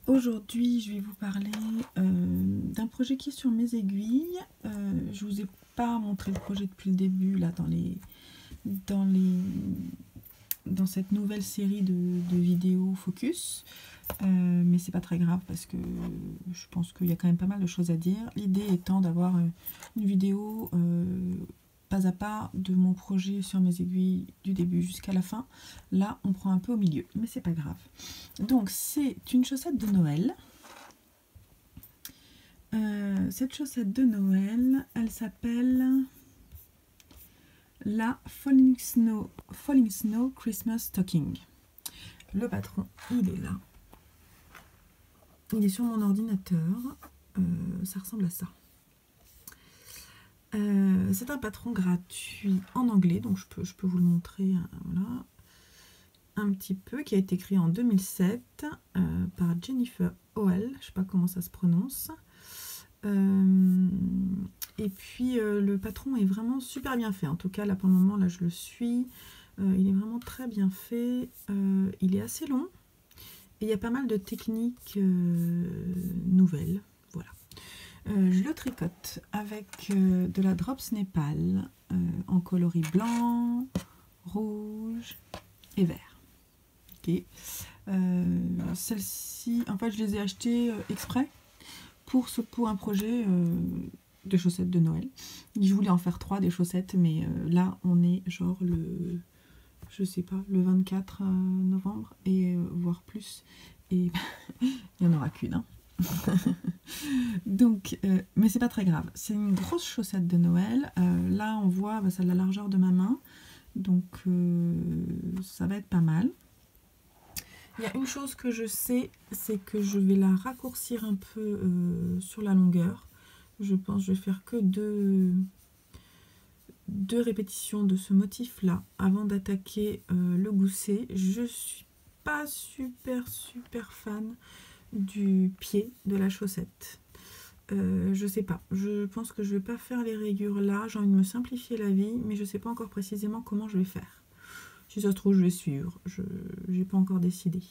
Aujourd'hui, je vais vous parler d'un projet qui est sur mes aiguilles. Je vous ai pas montré le projet depuis le début, là, dans cette nouvelle série de vidéos focus. Mais c'est pas très grave parce que je pense qu'il y a quand même pas mal de choses à dire. L'idée étant d'avoir une vidéo pas à pas de mon projet sur mes aiguilles du début jusqu'à la fin. Là, on prend un peu au milieu, mais c'est pas grave. Donc, c'est une chaussette de Noël. Cette chaussette de Noël, elle s'appelle la Falling Snow Christmas Stocking. Le patron, il est là. Il est sur mon ordinateur. Ça ressemble à ça. C'est un patron gratuit en anglais, donc je peux vous le montrer voilà, un petit peu, qui a été créé en 2007 par Jennifer Howell, je ne sais pas comment ça se prononce. Et puis le patron est vraiment super bien fait, en tout cas là pour le moment, là je le suis, il est vraiment très bien fait, il est assez long et il y a pas mal de techniques nouvelles. Je le tricote avec de la Drops Népal en coloris blanc, rouge et vert. Okay. Celles-ci, en fait, je les ai achetées exprès pour un projet de chaussettes de Noël. Je voulais en faire 3 des chaussettes, mais là, on est genre je sais pas, le 24 novembre, et voire plus. Et il n'y en aura qu'une, hein. Donc, mais c'est pas très grave. C'est une grosse chaussette de Noël. Là, on voit, ça a la largeur de ma main. Donc, ça va être pas mal. Il y a une chose que je sais, c'est que je vais la raccourcir un peu sur la longueur. Je pense que je vais faire que deux répétitions de ce motif-là avant d'attaquer le gousset. Je suis pas super fan du pied de la chaussette. Je sais pas, je pense que je vais pas faire les rayures là, j'ai envie de me simplifier la vie, mais je sais pas encore précisément comment je vais faire. Si ça se trouve, je vais suivre, j'ai pas encore décidé.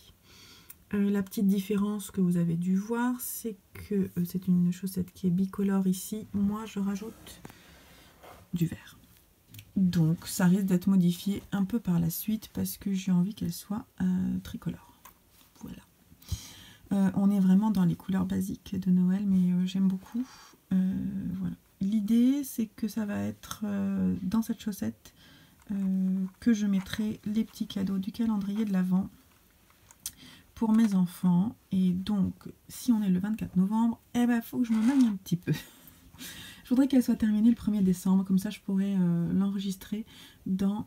La petite différence que vous avez dû voir, c'est que c'est une chaussette qui est bicolore ici, moi je rajoute du vert. Donc ça risque d'être modifié un peu par la suite parce que j'ai envie qu'elle soit tricolore. Voilà. On est vraiment dans les couleurs basiques de Noël, mais j'aime beaucoup. Voilà. L'idée, c'est que ça va être dans cette chaussette que je mettrai les petits cadeaux du calendrier de l'Avent pour mes enfants. Et donc, si on est le 24 novembre, eh ben, faut que je me magne un petit peu. Je voudrais qu'elle soit terminée le 1er décembre, comme ça je pourrais l'enregistrer dans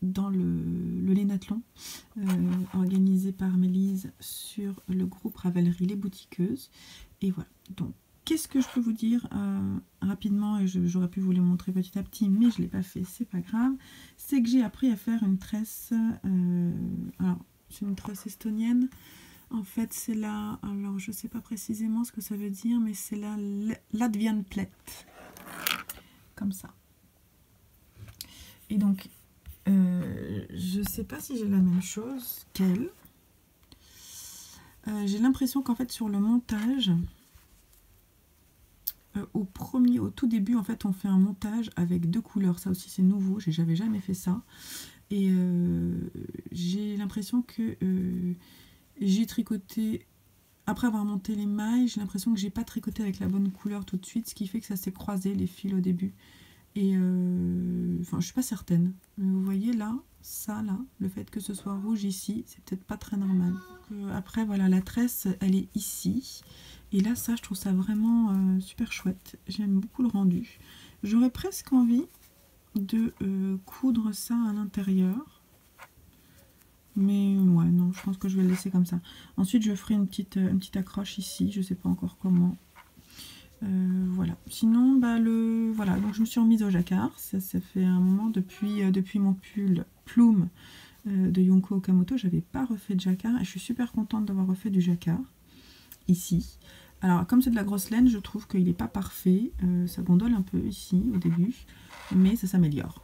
le Lénathlon organisé par Mélise sur le groupe Ravelry Les Boutiqueuses. Et voilà, donc qu'est-ce que je peux vous dire rapidement, et j'aurais pu vous les montrer petit à petit, mais je ne l'ai pas fait, c'est pas grave. C'est que j'ai appris à faire une tresse, alors c'est une tresse estonienne. En fait, c'est la, alors je sais pas précisément ce que ça veut dire, mais c'est la Latvian Plait, comme ça. Et donc, je sais pas si j'ai la même chose qu'elle. J'ai l'impression qu'en fait sur le montage, au tout début, en fait, on fait un montage avec 2 couleurs. Ça aussi, c'est nouveau. J'avais jamais fait ça. Et j'ai l'impression que j'ai tricoté, après avoir monté les mailles, j'ai l'impression que j'ai pas tricoté avec la bonne couleur tout de suite, ce qui fait que ça s'est croisé les fils au début. Et enfin, je suis pas certaine. Mais vous voyez là, ça là, le fait que ce soit rouge ici, c'est peut-être pas très normal. Après, voilà, la tresse, elle est ici. Et là, ça, je trouve ça vraiment super chouette. J'aime beaucoup le rendu. J'aurais presque envie de coudre ça à l'intérieur. Mais je pense que je vais le laisser comme ça. Ensuite, je ferai une petite accroche ici, je sais pas encore comment. Voilà. Sinon, bah, voilà. Donc, je me suis remise au jacquard. Ça fait un moment depuis mon pull Plume de Yunko Okamoto. J'avais pas refait de jacquard et je suis super contente d'avoir refait du jacquard ici. Alors, comme c'est de la grosse laine, je trouve qu'il n'est pas parfait. Ça gondole un peu ici au début, mais ça s'améliore.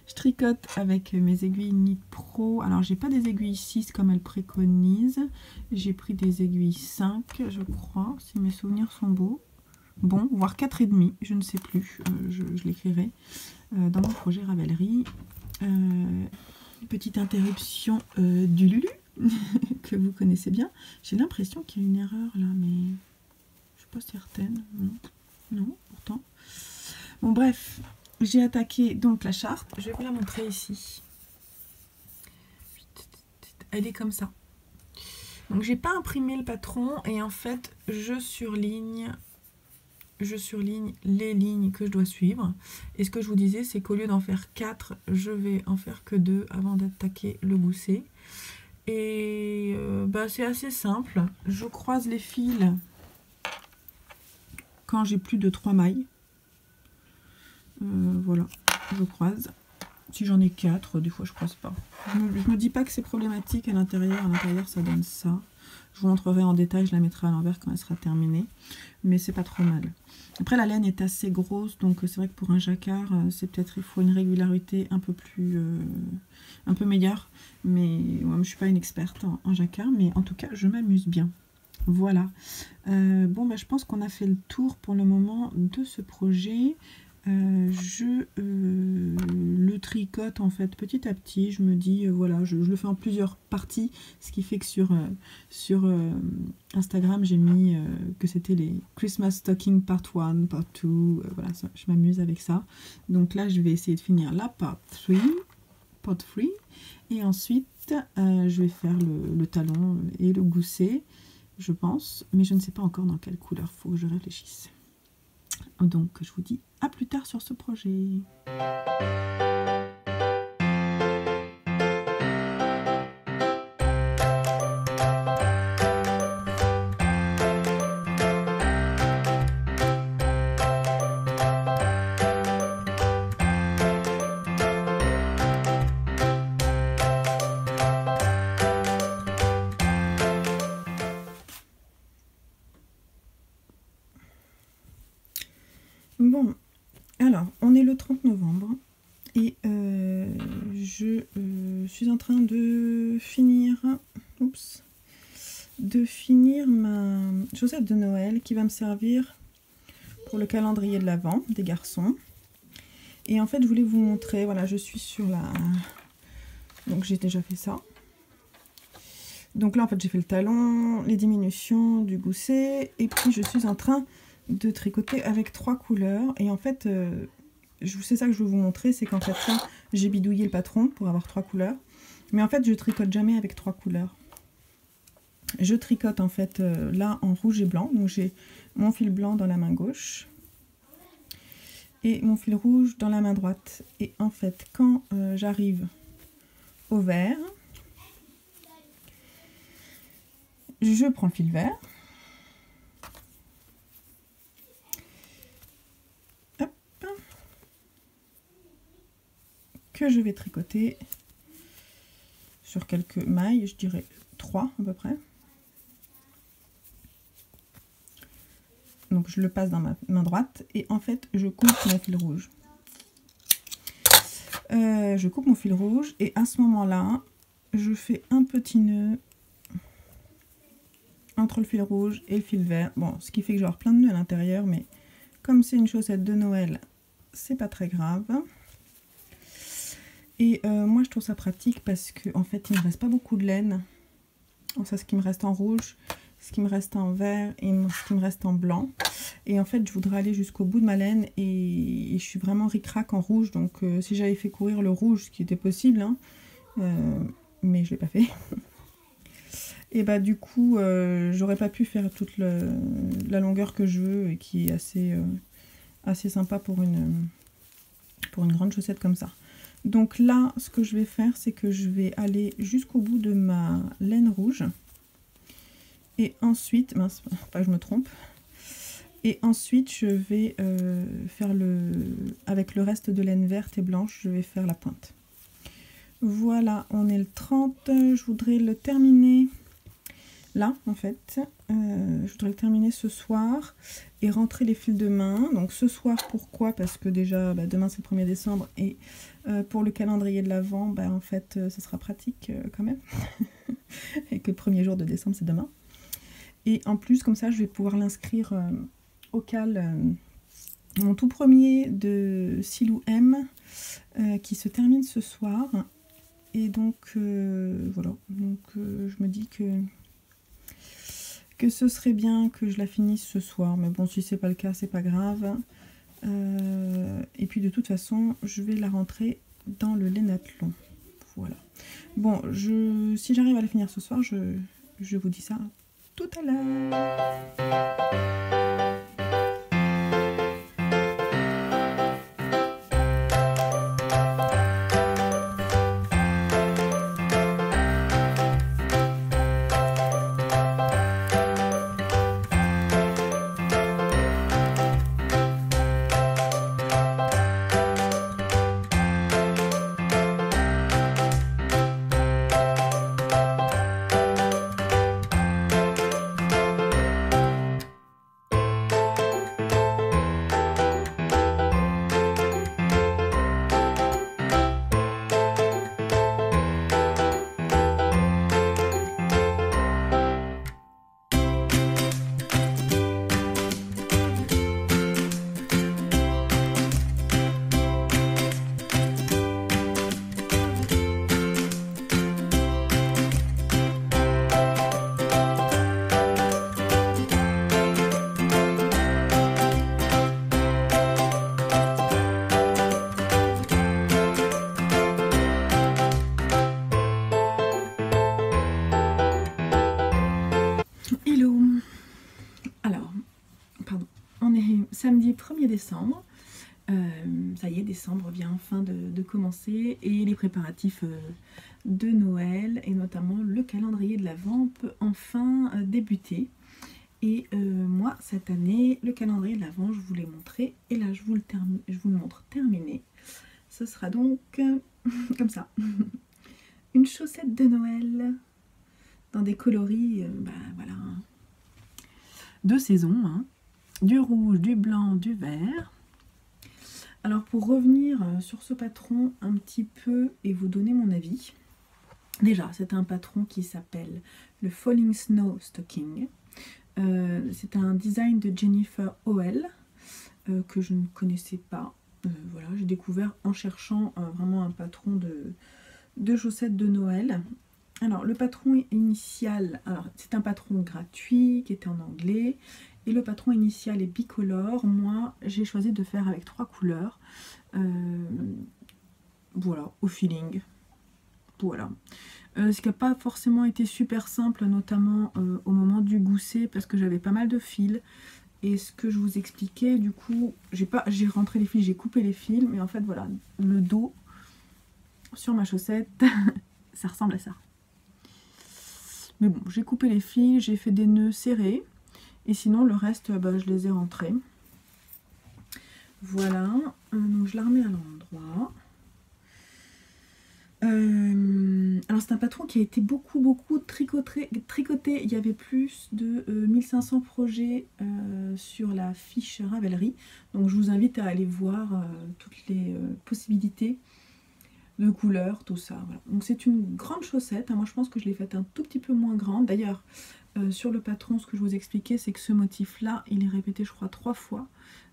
Je tricote avec mes aiguilles Knit Pro. Alors, j'ai pas des aiguilles 6 comme elles préconisent. J'ai pris des aiguilles 5, je crois, si mes souvenirs sont bons, voire 4,5, je ne sais plus. Je l'écrirai dans mon projet Ravelry. Petite interruption du Lulu que vous connaissez bien. J'ai l'impression qu'il y a une erreur là, mais je suis pas certaine. Non, pourtant. Bon, bref. J'ai attaqué donc la charte, je vais vous la montrer ici. Elle est comme ça. Donc j'ai pas imprimé le patron et en fait je surligne les lignes que je dois suivre. Et ce que je vous disais, c'est qu'au lieu d'en faire 4, je vais en faire que 2 avant d'attaquer le gousset. Et bah, c'est assez simple. Je croise les fils quand j'ai plus de 3 mailles. Voilà, je croise. Si j'en ai 4, des fois je croise pas. Je me dis pas que c'est problématique à l'intérieur. À l'intérieur, ça donne ça. Je vous montrerai en détail, je la mettrai à l'envers quand elle sera terminée. Mais c'est pas trop mal. Après, la laine est assez grosse, donc c'est vrai que pour un jacquard, c'est peut-être il faut une régularité un peu meilleure. Mais moi, je suis pas une experte en jacquard, mais en tout cas, je m'amuse bien. Voilà. Bon, bah, je pense qu'on a fait le tour pour le moment de ce projet. Je le tricote en fait petit à petit. Je me dis voilà, je le fais en plusieurs parties, ce qui fait que sur Instagram j'ai mis que c'était les Christmas Stocking Part 1, Part 2, voilà, ça, je m'amuse avec ça. Donc là je vais essayer de finir la Part 3 et ensuite je vais faire le talon et le gousset, je pense, mais je ne sais pas encore dans quelle couleur, il faut que je réfléchisse. Donc je vous dis à plus tard sur ce projet. Bon, alors, on est le 30 novembre et je suis en train de finir ma chaussette de Noël qui va me servir pour le calendrier de l'Avent des garçons. Et en fait, je voulais vous montrer, voilà, je suis sur la... Donc, j'ai déjà fait ça. Donc là, en fait, j'ai fait le talon, les diminutions du gousset et puis je suis en train de tricoter avec 3 couleurs et en fait c'est ça que je veux vous montrer, c'est qu'en fait là j'ai bidouillé le patron pour avoir 3 couleurs, mais en fait je tricote jamais avec 3 couleurs. Je tricote en fait là en rouge et blanc, donc j'ai mon fil blanc dans la main gauche et mon fil rouge dans la main droite, et en fait quand j'arrive au vert, je prends le fil vert, que je vais tricoter sur quelques mailles, je dirais 3 à peu près. Donc je le passe dans ma main droite et en fait je coupe mon fil rouge. Je coupe mon fil rouge et à ce moment-là, je fais un petit nœud entre le fil rouge et le fil vert. Bon, ce qui fait que je vais avoir plein de nœuds à l'intérieur, mais comme c'est une chaussette de Noël, c'est pas très grave. Et moi je trouve ça pratique parce que en fait il me reste pas beaucoup de laine. Ça, ce qui me reste en rouge, ce qui me reste en vert et ce qui me reste en blanc. Et en fait je voudrais aller jusqu'au bout de ma laine et je suis vraiment ric-rac en rouge. Donc si j'avais fait courir le rouge, ce qui était possible, hein, mais je l'ai pas fait. Et bah du coup j'aurais pas pu faire toute la longueur que je veux et qui est assez sympa pour une grande chaussette comme ça. Donc là, ce que je vais faire, c'est que je vais aller jusqu'au bout de ma laine rouge. Et ensuite, mince, pas que je me trompe. Et ensuite, je vais faire avec le reste de laine verte et blanche, je vais faire la pointe. Voilà, on est le 30. Je voudrais le terminer là, en fait. Je voudrais le terminer ce soir et rentrer les fils de main. Donc ce soir, pourquoi? Parce que déjà, demain c'est le 1er décembre et pour le calendrier de l'Avent, en fait, ce sera pratique quand même. Et que le 1er jour de décembre, c'est demain. Et en plus, comme ça, je vais pouvoir l'inscrire au cal, mon tout premier de Silou M, qui se termine ce soir. Et donc, voilà. Donc, je me dis que ce serait bien que je la finisse ce soir. Mais bon, si c'est pas le cas, c'est pas grave. Et puis, de toute façon, je vais la rentrer dans le lainathlon. Voilà. Bon, si j'arrive à la finir ce soir, je vous dis ça tout à l'heure. Hello. Alors, pardon, on est samedi 1er décembre. Ça y est, décembre vient enfin de commencer et les préparatifs de Noël et notamment le calendrier de l'Avent peut enfin débuter. Et moi, cette année, le calendrier de l'Avent, je vous l'ai montré et là, je vous le montre terminé. Ce sera donc comme ça. Une chaussette de Noël dans des coloris, voilà, de saison, hein. Du rouge, du blanc, du vert. Alors pour revenir sur ce patron un petit peu et vous donner mon avis, déjà c'est un patron qui s'appelle le Falling Snow Stocking. C'est un design de Jennifer Howell que je ne connaissais pas. Voilà, j'ai découvert en cherchant vraiment un patron de chaussettes de Noël. Alors le patron initial, c'est un patron gratuit qui était en anglais. Et le patron initial est bicolore. Moi, j'ai choisi de faire avec 3 couleurs. Voilà, au feeling. Voilà. Ce qui n'a pas forcément été super simple, notamment au moment du gousset, parce que j'avais pas mal de fils. Et ce que je vous expliquais, du coup, j'ai rentré les fils, j'ai coupé les fils. Mais en fait, voilà, le dos sur ma chaussette, ça ressemble à ça. Mais bon, j'ai coupé les fils, j'ai fait des nœuds serrés. Et sinon, le reste, je les ai rentrés. Voilà. Donc, je la remets à l'endroit. Alors, c'est un patron qui a été beaucoup tricoté. Il y avait plus de 1500 projets sur la fiche Ravelry. Donc, je vous invite à aller voir toutes les possibilités de couleurs, tout ça. Voilà. Donc, c'est une grande chaussette. Moi, je pense que je l'ai faite un tout petit peu moins grande. D'ailleurs, sur le patron, ce que je vous expliquais, c'est que ce motif-là, il est répété, je crois, 3 fois.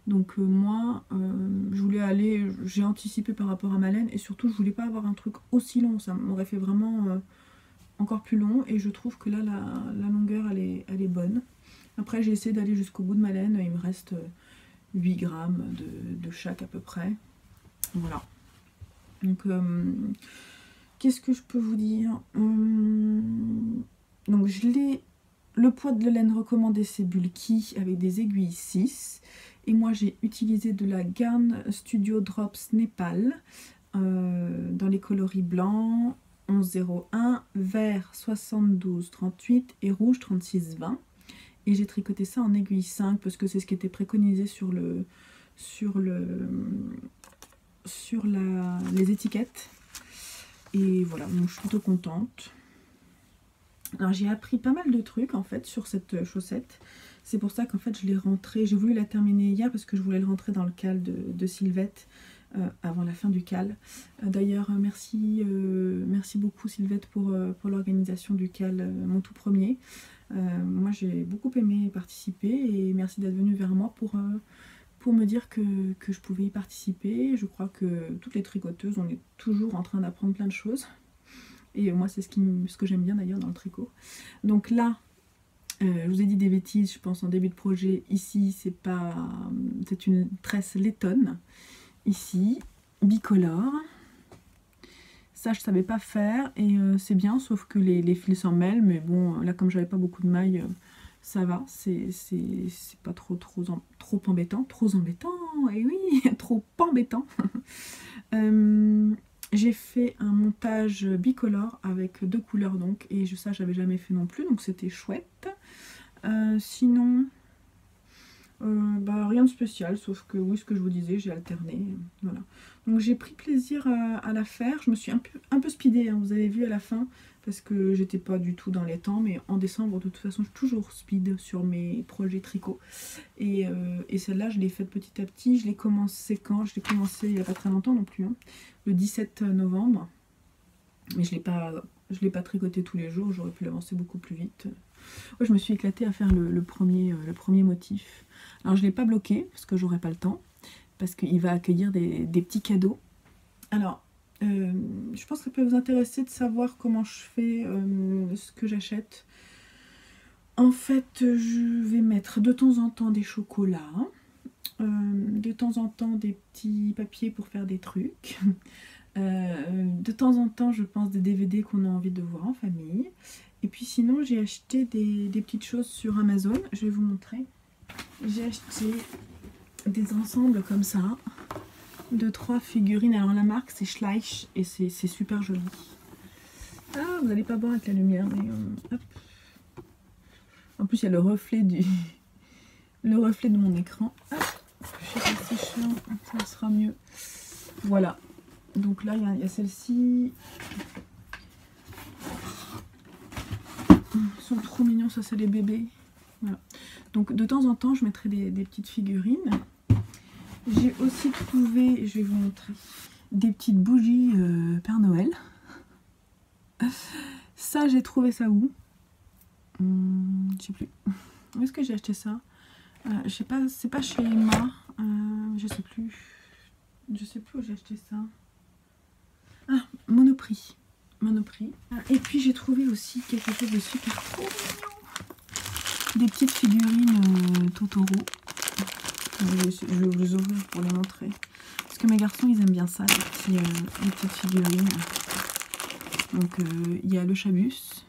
Donc moi, je voulais aller, j'ai anticipé par rapport à ma laine, et surtout, je voulais pas avoir un truc aussi long. Ça m'aurait fait vraiment encore plus long, et je trouve que là, la longueur, elle est bonne. Après, j'ai essayé d'aller jusqu'au bout de ma laine. Il me reste 8 grammes de chaque à peu près. Voilà. Donc, qu'est-ce que je peux vous dire? Donc, le poids de laine recommandé, c'est bulky avec des aiguilles 6. Et moi, j'ai utilisé de la Garn Studio Drops Népal dans les coloris blancs 11,01, vert 72,38 et rouge 36,20. Et j'ai tricoté ça en aiguille 5 parce que c'est ce qui était préconisé sur les étiquettes. Et voilà, donc je suis plutôt contente. Alors j'ai appris pas mal de trucs en fait sur cette chaussette. C'est pour ça qu'en fait je l'ai rentrée. J'ai voulu la terminer hier parce que je voulais le rentrer dans le cal de Sylvette avant la fin du cal. D'ailleurs merci beaucoup Sylvette pour l'organisation du cal, mon tout premier. Moi j'ai beaucoup aimé participer et merci d'être venue vers moi pour me dire que je pouvais y participer. Je crois que toutes les tricoteuses, on est toujours en train d'apprendre plein de choses. Et moi c'est ce que j'aime bien d'ailleurs dans le tricot. Donc là, je vous ai dit des bêtises, je pense en début de projet. Ici c'est une tresse lettonne. Ici, bicolore. Ça je savais pas faire et c'est bien, sauf que les fils s'en mêlent. Mais bon, là comme j'avais pas beaucoup de mailles, ça va, c'est pas trop embêtant. Trop embêtant, et oui, trop embêtant. J'ai fait un montage bicolore avec 2 couleurs donc, et ça j'avais jamais fait non plus, donc c'était chouette. Sinon, rien de spécial, sauf que oui, ce que je vous disais, j'ai alterné, voilà. Donc j'ai pris plaisir à la faire. Je me suis un peu speedée, hein, vous avez vu à la fin, parce que j'étais pas du tout dans les temps, mais en décembre de toute façon je suis toujours speed sur mes projets tricot. Et celle-là je l'ai faite petit à petit. Je l'ai commencé quand? Je l'ai commencé il n'y a pas très longtemps non plus, hein, le 17 novembre. Mais je l'ai pas tricoté tous les jours, j'aurais pu l'avancer beaucoup plus vite. Ouais, je me suis éclatée à faire le premier motif. Alors je ne l'ai pas bloqué parce que j'aurais pas le temps, parce qu'il va accueillir des petits cadeaux. Alors je pense que ça peut vous intéresser de savoir comment je fais ce que j'achète. En fait, je vais mettre de temps en temps des chocolats, de temps en temps des petits papiers pour faire des trucs. De temps en temps, je pense des DVD qu'on a envie de voir en famille. Et puis sinon, j'ai acheté des petites choses sur Amazon. Je vais vous montrer. J'ai acheté des ensembles comme ça, de 3 figurines. Alors la marque c'est Schleich et c'est super joli. Ah, vous n'allez pas voir avec la lumière, mais hop. En plus il y a le reflet de mon écran. Hop. Je sais pas si ça sera mieux. Voilà. Donc là il y a celle-ci. Ils sont trop mignons, ça c'est les bébés. Voilà. Donc de temps en temps je mettrai des petites figurines. J'ai aussi trouvé, je vais vous montrer, des petites bougies Père Noël. Ça j'ai trouvé ça où? Je sais plus. Où est-ce que j'ai acheté ça? Je sais pas, c'est pas chez Emma. Je sais plus. Je sais plus où j'ai acheté ça. Ah, Monoprix. Et puis j'ai trouvé aussi quelque chose de super trop mignon. Des petites figurines Totoro. Je vais vous les ouvrir pour les montrer. Parce que mes garçons ils aiment bien ça, les petites figurines. Donc il y a le Chabus.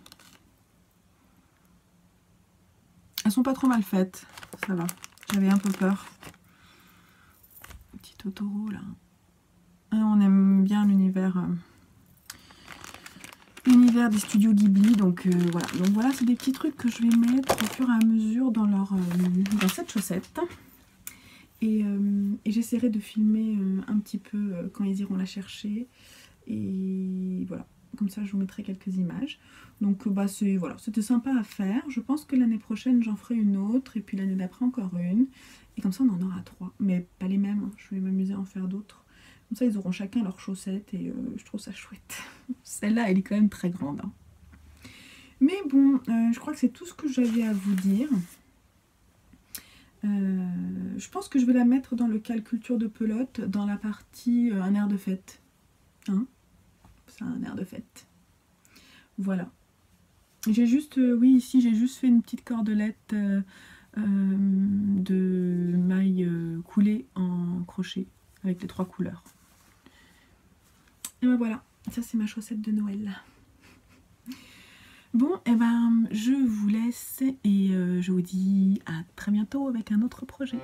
Elles sont pas trop mal faites, ça va. J'avais un peu peur. Petit Totoro là. Et on aime bien l'univers des studios Ghibli, donc voilà. Donc voilà, c'est des petits trucs que je vais mettre au fur et à mesure dans cette chaussette. Et j'essaierai de filmer un petit peu quand ils iront la chercher. Et voilà, comme ça je vous mettrai quelques images. Donc voilà, c'était sympa à faire. Je pense que l'année prochaine j'en ferai une autre. Et puis l'année d'après encore une. Et comme ça on en aura 3. Mais pas les mêmes, je vais m'amuser à en faire d'autres. Comme ça ils auront chacun leurs chaussettes. Et je trouve ça chouette. Celle-là elle est quand même très grande. Hein. Mais bon, je crois que c'est tout ce que j'avais à vous dire. Je pense que je vais la mettre dans le cal culture de pelote, dans la partie un air de fête. Hein, c'est un air de fête. Voilà. J'ai juste, oui, ici j'ai juste fait une petite cordelette de mailles coulées en crochet avec les 3 couleurs. Et ben voilà, ça c'est ma chaussette de Noël. Bon, et ben je vous laisse et je vous dis à très bientôt avec un autre projet.